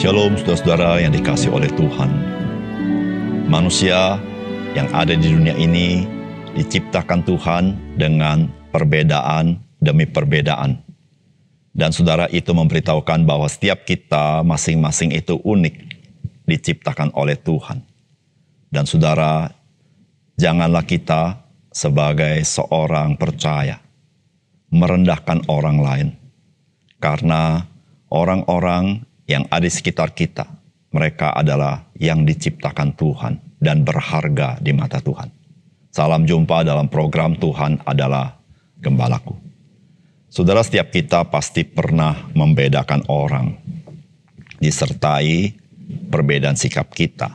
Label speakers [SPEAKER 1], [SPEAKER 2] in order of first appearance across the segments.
[SPEAKER 1] Shalom saudara-saudara yang dikasihi oleh Tuhan. Manusia yang ada di dunia ini diciptakan Tuhan dengan perbedaan demi perbedaan. Dan saudara itu memberitahukan bahwa setiap kita masing-masing itu unik diciptakan oleh Tuhan. Dan saudara, janganlah kita sebagai seorang percaya merendahkan orang lain. Karena orang-orang yang ada di sekitar kita, mereka adalah yang diciptakan Tuhan dan berharga di mata Tuhan. Salam jumpa dalam program Tuhan adalah Gembalaku. Saudara, setiap kita pasti pernah membedakan orang, disertai perbedaan sikap kita.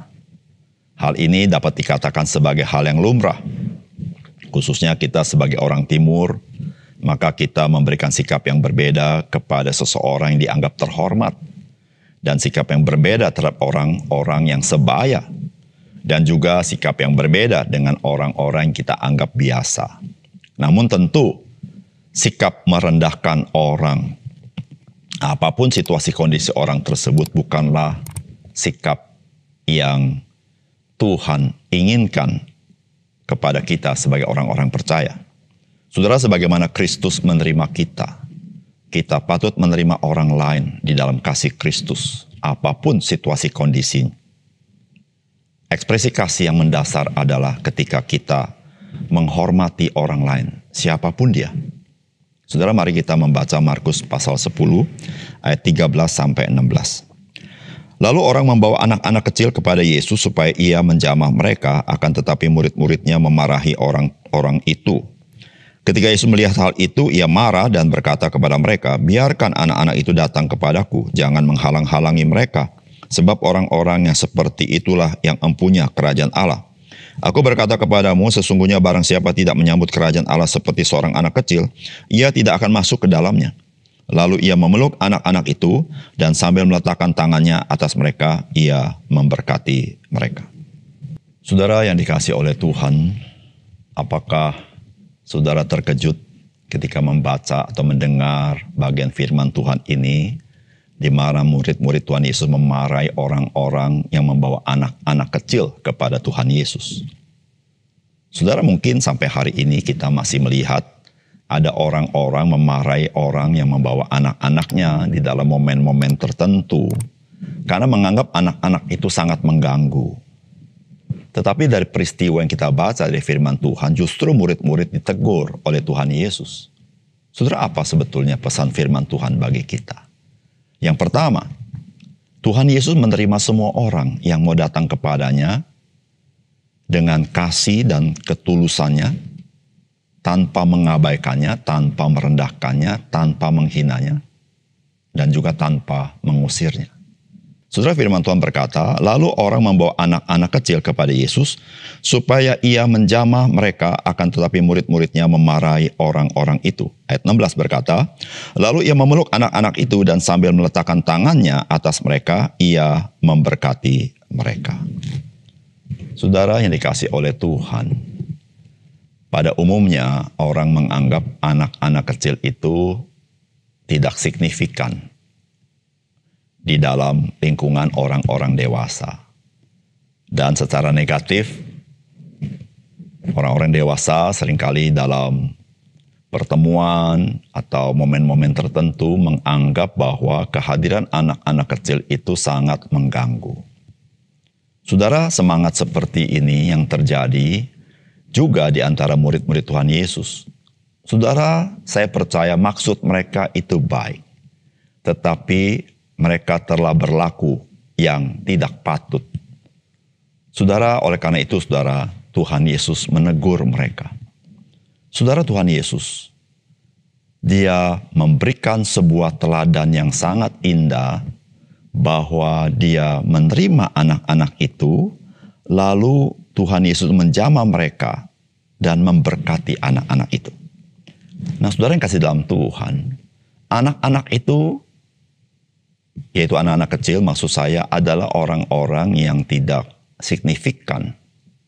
[SPEAKER 1] Hal ini dapat dikatakan sebagai hal yang lumrah. Khususnya kita sebagai orang timur, maka kita memberikan sikap yang berbeda kepada seseorang yang dianggap terhormat. Dan sikap yang berbeda terhadap orang-orang yang sebaya. Dan juga sikap yang berbeda dengan orang-orang yang kita anggap biasa. Namun tentu, sikap merendahkan orang, apapun situasi kondisi orang tersebut, bukanlah sikap yang Tuhan inginkan kepada kita sebagai orang-orang percaya. Saudara, sebagaimana Kristus menerima kita, kita patut menerima orang lain di dalam kasih Kristus, apapun situasi kondisinya. Ekspresi kasih yang mendasar adalah ketika kita menghormati orang lain, siapapun dia. Saudara, mari kita membaca Markus pasal 10, ayat 13-16. Lalu orang membawa anak-anak kecil kepada Yesus supaya ia menjamah mereka, akan tetapi murid-muridnya memarahi orang-orang itu. Ketika Yesus melihat hal itu, ia marah dan berkata kepada mereka, biarkan anak-anak itu datang kepadaku, jangan menghalang-halangi mereka, sebab orang-orang yang seperti itulah yang empunya kerajaan Allah. Aku berkata kepadamu, sesungguhnya barang siapa tidak menyambut kerajaan Allah seperti seorang anak kecil, ia tidak akan masuk ke dalamnya. Lalu ia memeluk anak-anak itu, dan sambil meletakkan tangannya atas mereka, ia memberkati mereka. Saudara yang dikasihi oleh Tuhan, apakah saudara terkejut ketika membaca atau mendengar bagian firman Tuhan ini, di mana murid-murid Tuhan Yesus memarahi orang-orang yang membawa anak-anak kecil kepada Tuhan Yesus? Saudara, mungkin sampai hari ini kita masih melihat ada orang-orang memarahi orang yang membawa anak-anaknya di dalam momen-momen tertentu, karena menganggap anak-anak itu sangat mengganggu. Tetapi dari peristiwa yang kita baca dari firman Tuhan, justru murid-murid ditegur oleh Tuhan Yesus. Saudara, apa sebetulnya pesan firman Tuhan bagi kita? Yang pertama, Tuhan Yesus menerima semua orang yang mau datang kepadanya dengan kasih dan ketulusannya, tanpa mengabaikannya, tanpa merendahkannya, tanpa menghinanya, dan juga tanpa mengusirnya. Saudara, firman Tuhan berkata, lalu orang membawa anak-anak kecil kepada Yesus, supaya ia menjamah mereka, akan tetapi murid-muridnya memarahi orang-orang itu. Ayat 16 berkata, lalu ia memeluk anak-anak itu, dan sambil meletakkan tangannya atas mereka, ia memberkati mereka. Saudara yang dikasihi oleh Tuhan, pada umumnya orang menganggap anak-anak kecil itu tidak signifikan di dalam lingkungan orang-orang dewasa. Dan secara negatif, orang-orang dewasa seringkali dalam pertemuan atau momen-momen tertentu menganggap bahwa kehadiran anak-anak kecil itu sangat mengganggu. Saudara, semangat seperti ini yang terjadi juga di antara murid-murid Tuhan Yesus. Saudara, saya percaya maksud mereka itu baik, tetapi mereka telah berlaku yang tidak patut. Saudara, oleh karena itu, saudara, Tuhan Yesus menegur mereka. Saudara, Tuhan Yesus, dia memberikan sebuah teladan yang sangat indah, bahwa dia menerima anak-anak itu, lalu Tuhan Yesus menjamah mereka dan memberkati anak-anak itu. Nah, saudara yang kasih dalam Tuhan, anak-anak itu, yaitu anak-anak kecil, maksud saya adalah orang-orang yang tidak signifikan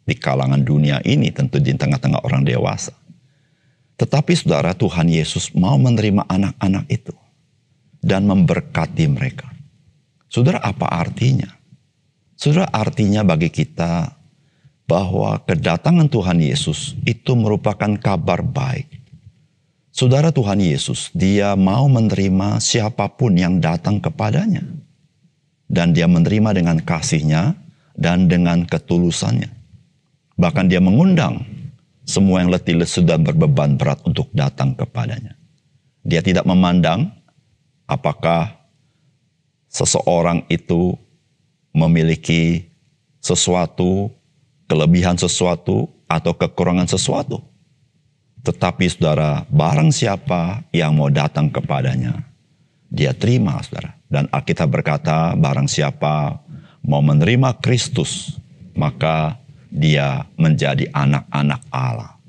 [SPEAKER 1] di kalangan dunia ini, tentu di tengah-tengah orang dewasa. Tetapi saudara, Tuhan Yesus mau menerima anak-anak itu dan memberkati mereka. Saudara, apa artinya? Saudara, artinya bagi kita bahwa kedatangan Tuhan Yesus itu merupakan kabar baik. Saudara, Tuhan Yesus, dia mau menerima siapapun yang datang kepadanya. Dan dia menerima dengan kasih-Nya dan dengan ketulusannya. Bahkan dia mengundang semua yang letih lesu dan berbeban berat untuk datang kepadanya. Dia tidak memandang apakah seseorang itu memiliki sesuatu, kelebihan sesuatu, atau kekurangan sesuatu. Tetapi saudara, barang siapa yang mau datang kepadanya, dia terima, saudara. Dan Alkitab berkata, barang siapa mau menerima Kristus, maka dia menjadi anak-anak Allah.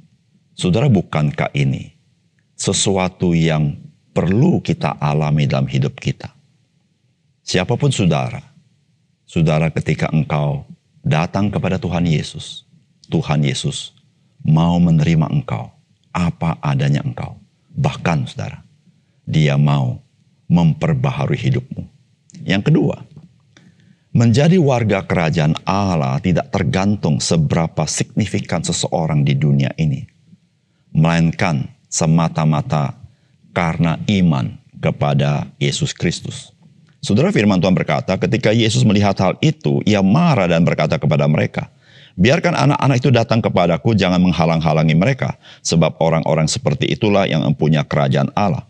[SPEAKER 1] Saudara, bukankah ini sesuatu yang perlu kita alami dalam hidup kita? Siapapun saudara, ketika engkau datang kepada Tuhan Yesus mau menerima engkau apa adanya engkau. Bahkan saudara, dia mau memperbaharui hidupmu. Yang kedua, menjadi warga kerajaan Allah tidak tergantung seberapa signifikan seseorang di dunia ini, melainkan semata-mata karena iman kepada Yesus Kristus. Saudara, firman Tuhan berkata, ketika Yesus melihat hal itu, ia marah dan berkata kepada mereka, biarkan anak-anak itu datang kepadaku, jangan menghalang-halangi mereka, sebab orang-orang seperti itulah yang mempunyai kerajaan Allah.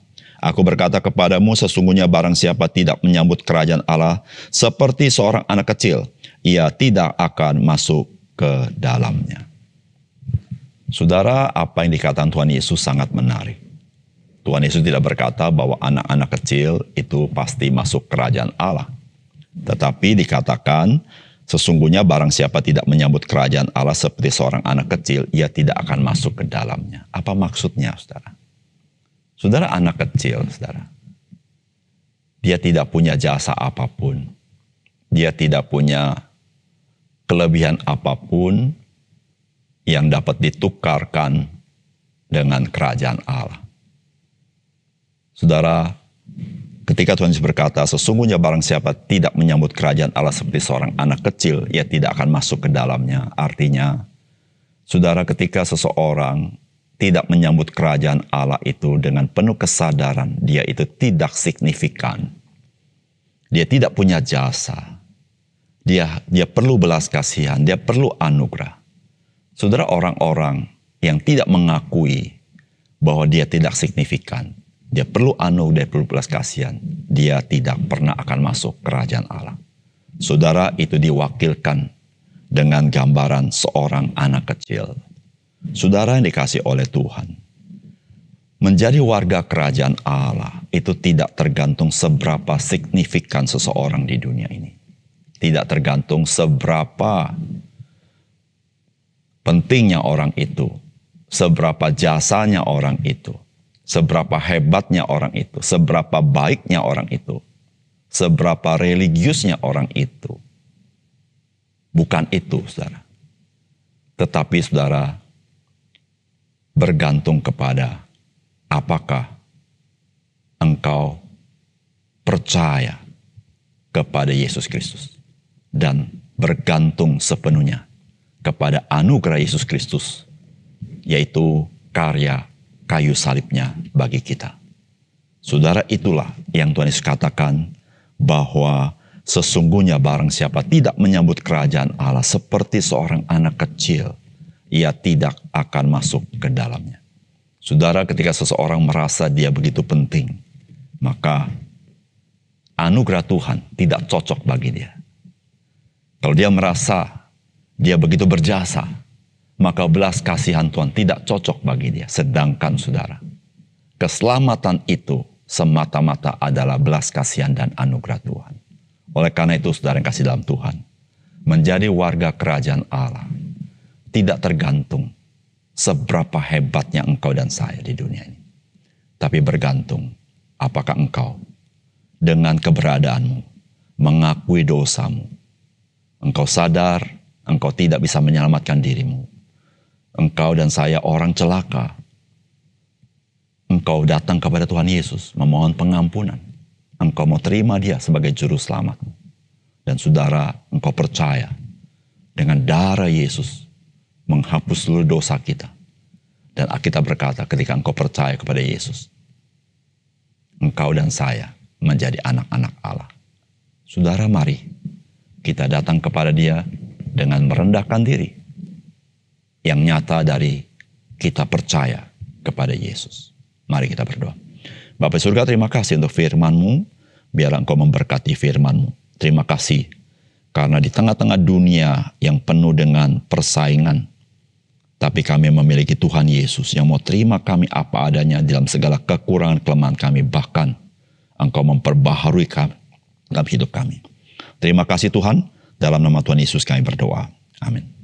[SPEAKER 1] Aku berkata kepadamu, sesungguhnya barang siapa tidak menyambut kerajaan Allah seperti seorang anak kecil, ia tidak akan masuk ke dalamnya. Saudara, apa yang dikatakan Tuhan Yesus sangat menarik. Tuhan Yesus tidak berkata bahwa anak-anak kecil itu pasti masuk kerajaan Allah. Tetapi dikatakan, sesungguhnya barang siapa tidak menyambut kerajaan Allah seperti seorang anak kecil, ia tidak akan masuk ke dalamnya. Apa maksudnya, saudara? Saudara, anak kecil, saudara, dia tidak punya jasa apapun. Dia tidak punya kelebihan apapun yang dapat ditukarkan dengan kerajaan Allah. Saudara, ketika Tuhan Yesus berkata, sesungguhnya barang siapa tidak menyambut kerajaan Allah seperti seorang anak kecil, ia tidak akan masuk ke dalamnya. Artinya, saudara, ketika seseorang tidak menyambut kerajaan Allah itu dengan penuh kesadaran, dia itu tidak signifikan. Dia tidak punya jasa. Dia perlu belas kasihan, dia perlu anugerah. Saudara, orang-orang yang tidak mengakui bahwa dia tidak signifikan, dia perlu anugerah, dia perlu belas kasihan, dia tidak pernah akan masuk kerajaan Allah. Saudara, itu diwakilkan dengan gambaran seorang anak kecil. Saudara yang dikasih oleh Tuhan, menjadi warga kerajaan Allah itu tidak tergantung seberapa signifikan seseorang di dunia ini. Tidak tergantung seberapa pentingnya orang itu, seberapa jasanya orang itu, seberapa hebatnya orang itu, seberapa baiknya orang itu, seberapa religiusnya orang itu. Bukan itu, saudara. Tetapi saudara, bergantung kepada apakah engkau percaya kepada Yesus Kristus. Dan bergantung sepenuhnya kepada anugerah Yesus Kristus, yaitu karya kayu salibnya bagi kita. Saudara, itulah yang Tuhan Yesus katakan bahwa sesungguhnya barang siapa tidak menyambut kerajaan Allah seperti seorang anak kecil, ia tidak akan masuk ke dalamnya. Saudara, ketika seseorang merasa dia begitu penting, maka anugerah Tuhan tidak cocok bagi dia. Kalau dia merasa dia begitu berjasa, maka belas kasihan Tuhan tidak cocok bagi dia. Sedangkan saudara, keselamatan itu semata-mata adalah belas kasihan dan anugerah Tuhan. Oleh karena itu saudara yang kasih dalam Tuhan, menjadi warga kerajaan Allah tidak tergantung seberapa hebatnya engkau dan saya di dunia ini. Tapi bergantung apakah engkau dengan keberadaanmu mengakui dosamu. Engkau sadar engkau tidak bisa menyelamatkan dirimu. Engkau dan saya orang celaka. Engkau datang kepada Tuhan Yesus memohon pengampunan. Engkau mau terima dia sebagai juru selamatmu. Dan saudara, engkau percaya dengan darah Yesus menghapus seluruh dosa kita. Dan Alkitab berkata ketika engkau percaya kepada Yesus, engkau dan saya menjadi anak-anak Allah. Saudara, mari kita datang kepada Dia dengan merendahkan diri. Yang nyata dari kita percaya kepada Yesus. Mari kita berdoa. Bapa surga, terima kasih untuk firman-Mu. Biar Engkau memberkati firman-Mu. Terima kasih karena di tengah-tengah dunia yang penuh dengan persaingan, tapi kami memiliki Tuhan Yesus yang mau terima kami apa adanya dalam segala kekurangan kelemahan kami. Bahkan Engkau memperbaharui kami dalam hidup kami. Terima kasih Tuhan. Dalam nama Tuhan Yesus kami berdoa. Amin.